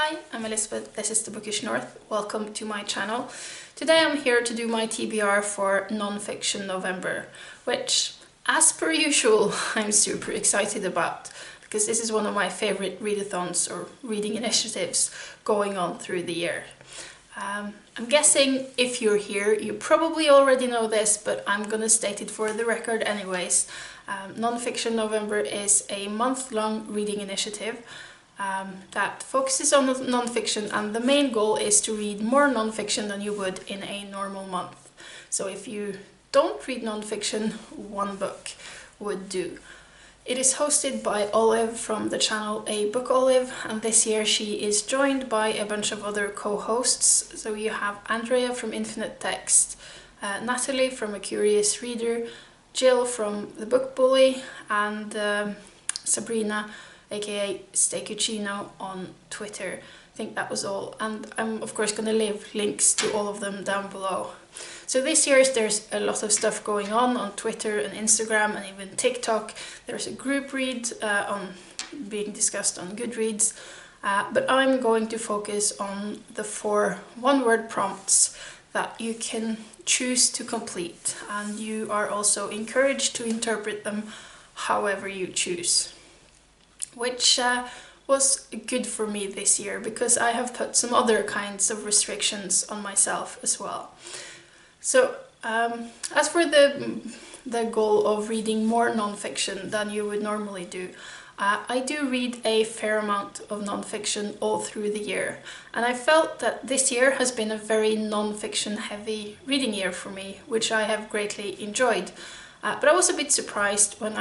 Hi, I'm Elizabeth, this is The Bookish North. Welcome to my channel. Today I'm here to do my TBR for non-fiction November, which, as per usual, I'm super excited about because this is one of my favorite readathons or reading initiatives going on through the year. I'm guessing if you're here, you probably already know this, but I'm gonna state it for the record anyways. Non-fiction November is a month-long reading initiative that focuses on non-fiction, and the main goal is to read more non-fiction than you would in a normal month. So if you don't read non-fiction, one book would do. It is hosted by Olive from the channel A Book Olive, and this year she is joined by a bunch of other co-hosts. So you have Andrea from Infinite Text, Natalie from A Curious Reader, Jill from The Book Bully, and Sabrina aka Stay Cucino on Twitter. I think that was all, and I'm of course going to leave links to all of them down below. So this year there's a lot of stuff going on Twitter and Instagram and even TikTok. There's a group read being discussed on Goodreads, but I'm going to focus on the 4 one-word prompts that you can choose to complete, and you are also encouraged to interpret them however you choose. Which was good for me this year because I have put some other kinds of restrictions on myself as well. So as for the goal of reading more non-fiction than you would normally do, I do read a fair amount of non-fiction all through the year, and I felt that this year has been a very non-fiction heavy reading year for me, which I have greatly enjoyed. But I was a bit surprised when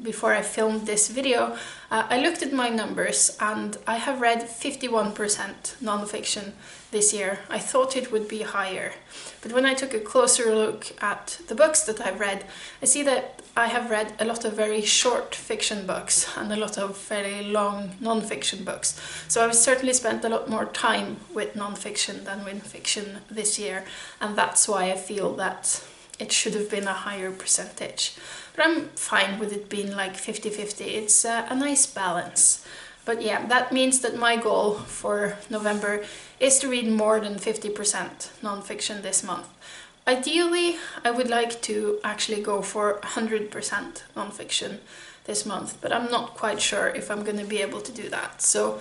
before I filmed this video, I looked at my numbers and I have read 51% non-fiction this year. I thought it would be higher, but when I took a closer look at the books that I've read, I see that I have read a lot of very short fiction books and a lot of very long non-fiction books. So I've certainly spent a lot more time with non-fiction than with fiction this year, and that's why I feel that it should have been a higher percentage. But I'm fine with it being like 50-50. It's a nice balance. But yeah, that means that my goal for November is to read more than 50% non-fiction this month. Ideally, I would like to actually go for 100% non-fiction this month, but I'm not quite sure if I'm going to be able to do that. So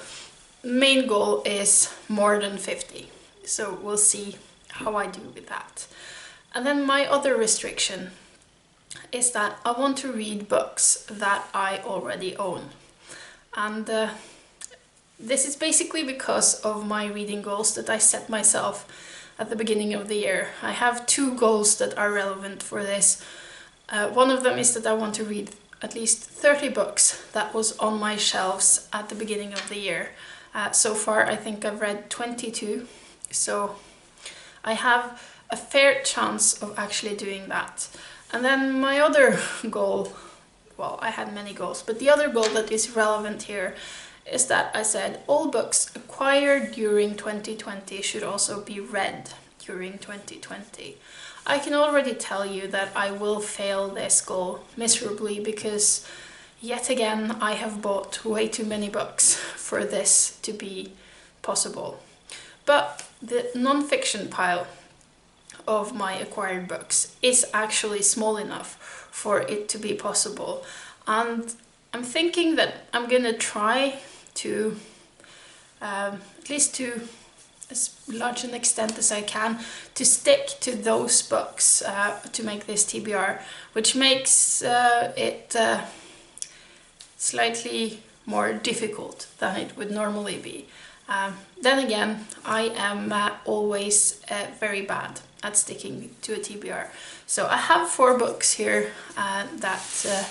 main goal is more than 50. So we'll see how I do with that. And then my other restriction is that I want to read books that I already own. And this is basically because of my reading goals that I set myself at the beginning of the year. I have 2 goals that are relevant for this. One of them is that I want to read at least 30 books that was on my shelves at the beginning of the year. So far I think I've read 22, so I have a fair chance of actually doing that. And then my other goal, well, I had many goals, but the other goal that is relevant here is that I said all books acquired during 2020 should also be read during 2020. I can already tell you that I will fail this goal miserably because yet again I have bought way too many books for this to be possible. But the non-fiction pile of my acquired books is actually small enough for it to be possible, and I'm thinking that I'm gonna try to at least to as large an extent as I can to stick to those books to make this TBR, which makes it slightly more difficult than it would normally be. Then again, I am always very bad at sticking to a TBR. So I have 4 books here that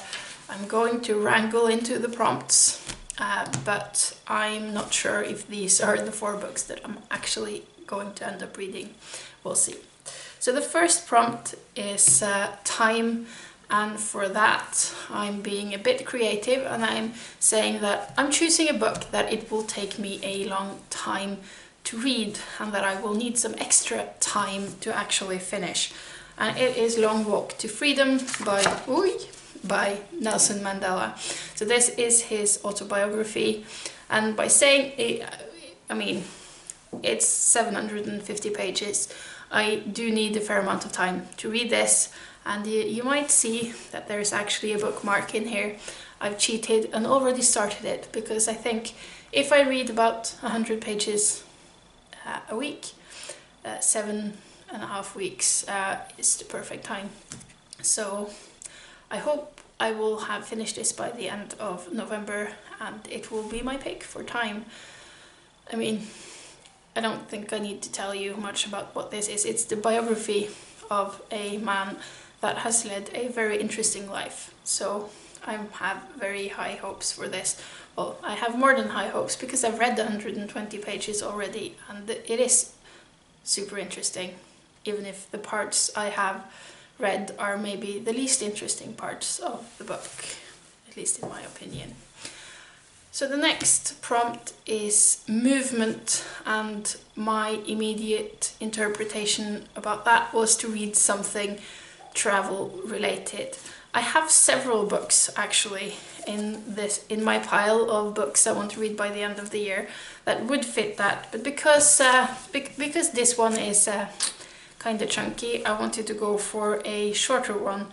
I'm going to wrangle into the prompts, but I'm not sure if these are the 4 books that I'm actually going to end up reading. We'll see. So the first prompt is time, and for that I'm being a bit creative and I'm saying that I'm choosing a book that it will take me a long time to read and that I will need some extra time to actually finish. And it is Long Walk to Freedom by Nelson Mandela. So this is his autobiography, And by saying it, I mean, it's 750 pages. I do need a fair amount of time to read this, and you might see that there's actually a bookmark in here. I've cheated and already started it, because I think if I read about 100 pages a week, 7.5 weeks is the perfect time. So I hope I will have finished this by the end of November, and it will be my pick for time. I mean, I don't think I need to tell you much about what this is. It's the biography of a man that has led a very interesting life. So I have very high hopes for this. Well, I have more than high hopes, because I've read the 120 pages already, and it is super interesting, even if the parts I have read are maybe the least interesting parts of the book, at least in my opinion. So the next prompt is movement, and my immediate interpretation about that was to read something travel related. I have several books actually in my pile of books I want to read by the end of the year that would fit that, but because this one is kind of chunky, I wanted to go for a shorter one.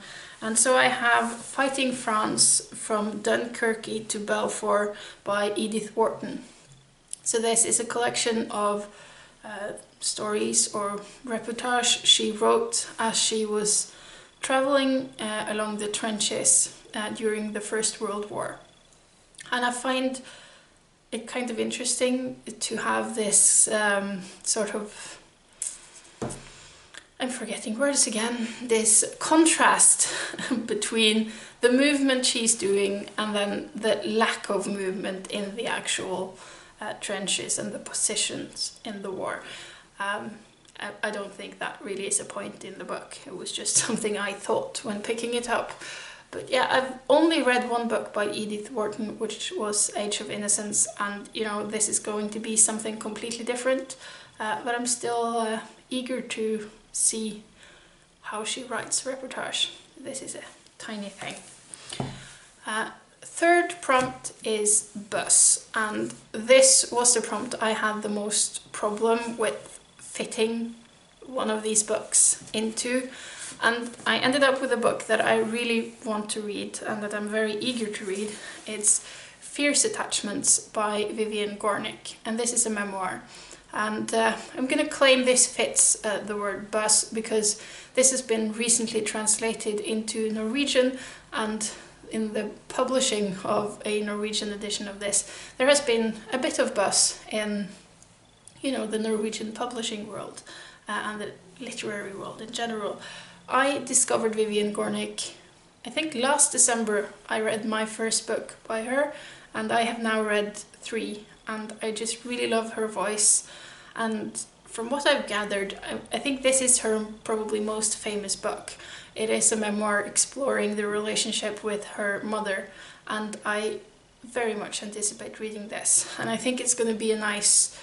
And so I have Fighting France from Dunkirk to Balfour by Edith Wharton. So this is a collection of stories or reportage she wrote as she was traveling along the trenches during the First World War. And I find it kind of interesting to have this sort of, I'm forgetting words again, this contrast between the movement she's doing and then the lack of movement in the actual trenches and the positions in the war. I don't think that really is a point in the book. It was just something I thought when picking it up. But yeah, I've only read one book by Edith Wharton, which was Age of Innocence, and you know, this is going to be something completely different, but I'm still eager to see how she writes reportage. This is a tiny thing. Third prompt is bus, and this was the prompt I had the most problem with fitting one of these books into, and I ended up with a book that I really want to read and that I'm very eager to read. It's Fierce Attachments by Vivian Gornick, and this is a memoir. And I'm gonna claim this fits the word bus, because this has been recently translated into Norwegian, and in the publishing of a Norwegian edition of this, there has been a bit of bus in, you know, the Norwegian publishing world and the literary world in general. I discovered Vivian Gornick, I think last December. I read my first book by her, and I have now read 3, and I just really love her voice. And from what I've gathered, I think this is her probably most famous book. It is a memoir exploring the relationship with her mother, and I very much anticipate reading this. And I think it's going to be a nice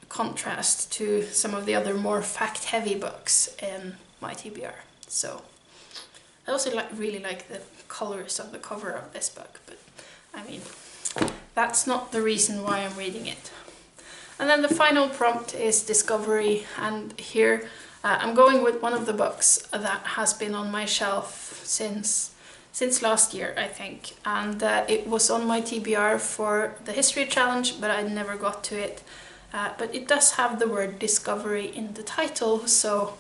contrast to some of the other more fact-heavy books in my TBR. So I also really like the colors of the cover of this book, but I mean, that's not the reason why I'm reading it. And then the final prompt is discovery, and here I'm going with one of the books that has been on my shelf since last year, I think, and it was on my TBR for the History Challenge, but I never got to it. But it does have the word discovery in the title, so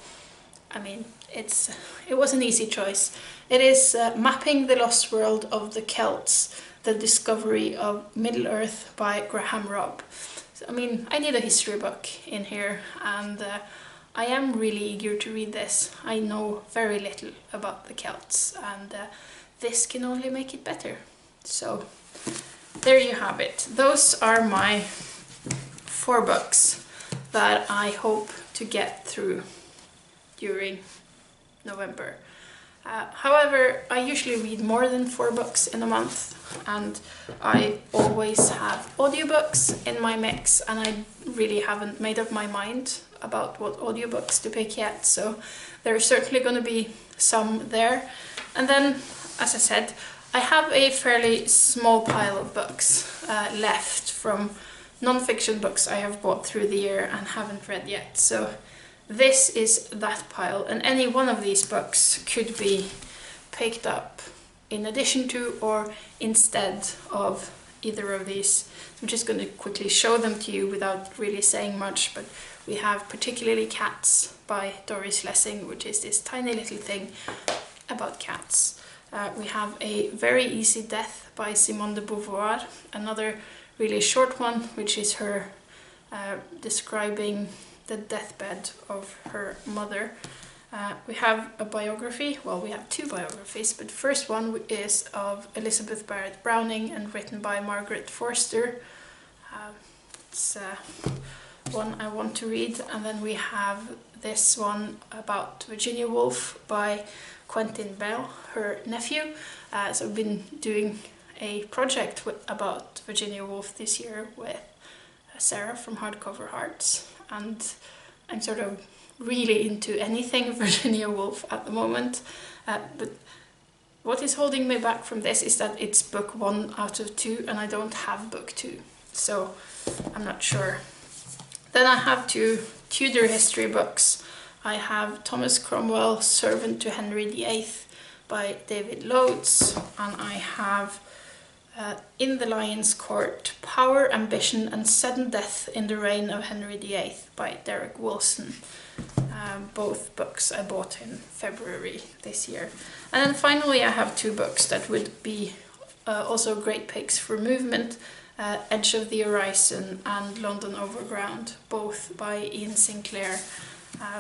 I mean, it was an easy choice. It is Mapping the Lost World of the Celts, The Discovery of Middle-earth by Graham Robb. So, I mean, I need a history book in here, and I am really eager to read this. I know very little about the Celts, and this can only make it better. So there you have it. Those are my 4 books that I hope to get through during November. However, I usually read more than 4 books in a month, and I always have audiobooks in my mix, and I really haven't made up my mind about what audiobooks to pick yet, so there's certainly going to be some there. And then, as I said, I have a fairly small pile of books left from non-fiction books I have bought through the year and haven't read yet. So this is that pile, and any one of these books could be picked up in addition to or instead of either of these. I'm just going to quickly show them to you without really saying much, but we have particularly Cats by Doris Lessing, which is this tiny little thing about cats. We have A Very Easy Death by Simone de Beauvoir, another really short one, which is her describing the deathbed of her mother. We have a biography, well, we have two biographies, but the first one is of Elizabeth Barrett Browning and written by Margaret Forster. It's one I want to read. And then we have this one about Virginia Woolf by Quentin Bell, her nephew. So I've been doing a project about Virginia Woolf this year with Sarah from Hardcover Hearts, and I'm sort of really into anything Virginia Woolf at the moment, but what is holding me back from this is that it's book 1 out of 2 and I don't have book 2, so I'm not sure. Then I have 2 Tudor history books. I have Thomas Cromwell, Servant to Henry VIII by David Loads, and I have In the Lion's Court, Power, Ambition and Sudden Death in the Reign of Henry VIII by Derek Wilson. Both books I bought in February this year. And then finally I have 2 books that would be also great picks for movement, Edge of the Horizon and London Overground, both by Ian Sinclair.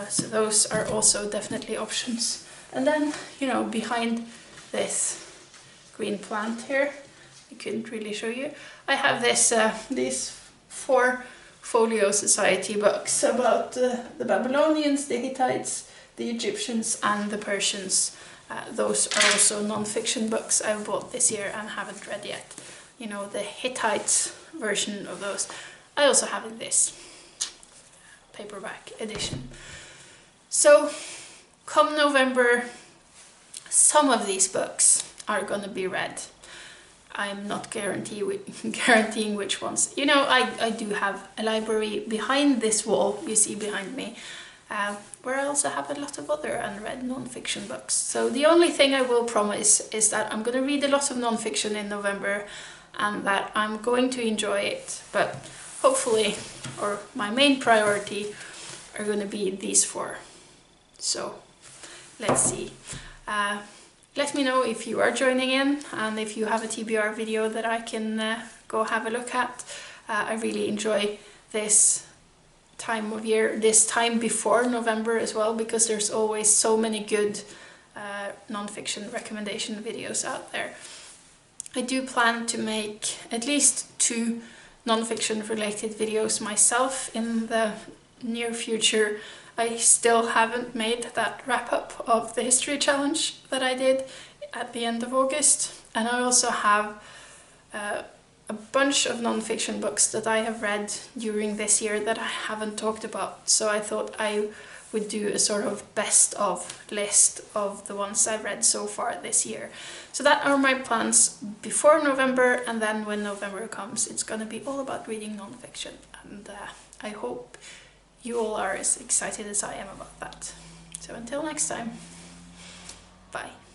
So those are also definitely options. And then, you know, behind this green plant here, I couldn't really show you, I have this these 4 Folio Society books about the Babylonians, the Hittites, the Egyptians and the Persians. Those are also non-fiction books I've bought this year and haven't read yet. You know, the Hittite version of those I also have in this paperback edition. So come November, some of these books are gonna be read. I'm not guaranteeing which ones. You know, I do have a library behind this wall you see behind me, where I also have a lot of other unread non-fiction books. So the only thing I will promise is that I'm going to read a lot of non-fiction in November and that I'm going to enjoy it, but hopefully, or my main priority, are going to be these 4. So let's see. Let me know if you are joining in and if you have a TBR video that I can go have a look at. I really enjoy this time of year, this time before November as well, because there's always so many good non-fiction recommendation videos out there. I do plan to make at least 2 non-fiction related videos myself in the near future. I still haven't made that wrap-up of the history challenge that I did at the end of August, and I also have a bunch of non-fiction books that I have read during this year that I haven't talked about, so I thought I would do a sort of best of list of the ones I've read so far this year. So that are my plans before November, and then when November comes it's gonna be all about reading non-fiction, and I hope you all are as excited as I am about that. So until next time, bye.